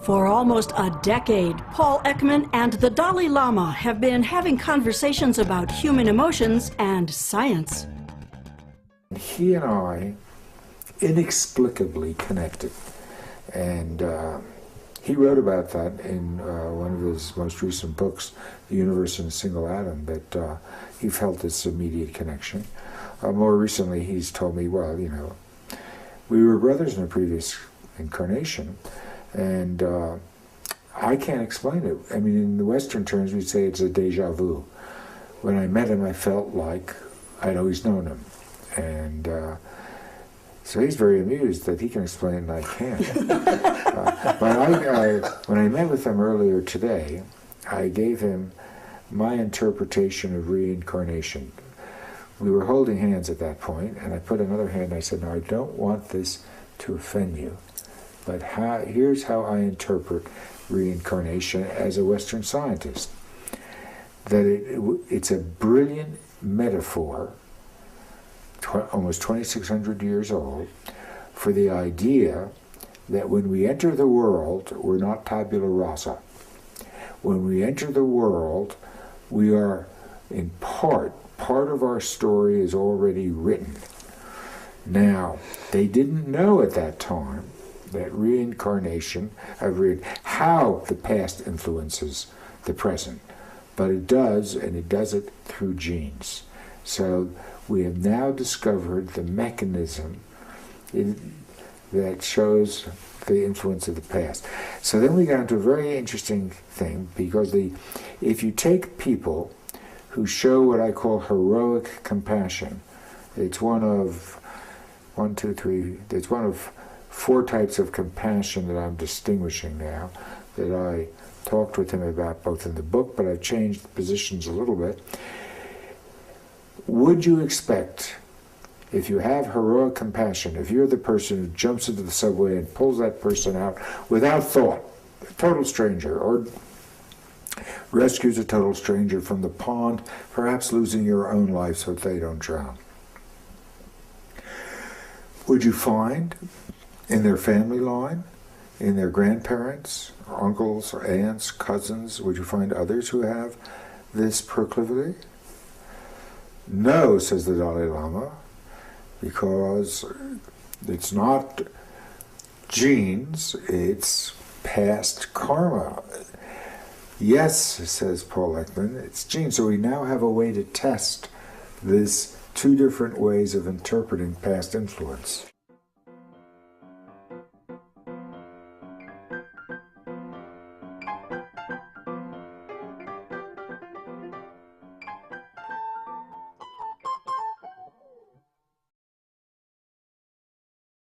For almost a decade, Paul Ekman and the Dalai Lama have been having conversations about human emotions and science. He and I inexplicably connected, and he wrote about that in one of his most recent books, The Universe in a Single Atom, that he felt this immediate connection. More recently, he's told me, well, you know, we were brothers in a previous incarnation, and I can't explain it. I mean, in the Western terms, we'd say it's a déjà vu. When I met him, I felt like I'd always known him. And so he's very amused that he can explain it and I can't. But when I met with him earlier today, I gave him my interpretation of reincarnation. We were holding hands at that point, and I put another hand and I said, no, I don't want this to offend you, but here's how I interpret reincarnation as a Western scientist. That it's a brilliant metaphor, almost 2,600 years old, for the idea that when we enter the world, we're not tabula rasa. When we enter the world, we are in part of our story is already written. Now, they didn't know at that time that reincarnation, how the past influences the present, but it does, and it does it through genes. So we have now discovered the mechanism that shows the influence of the past. So then we got into a very interesting thing, because if you take people who show what I call heroic compassion, it's one of four types of compassion that I'm distinguishing now, that I talked with him about both in the book, but I've changed the positions a little bit. Would you expect, if you have heroic compassion, if you're the person who jumps into the subway and pulls that person out without thought, a total stranger, or rescues a total stranger from the pond, perhaps losing your own life so that they don't drown, would you find in their family line, in their grandparents, or uncles, or aunts, cousins, would you find others who have this proclivity? No, says the Dalai Lama, because it's not genes, it's past karma. Yes, says Paul Ekman, it's genes. So we now have a way to test this two different ways of interpreting past influence.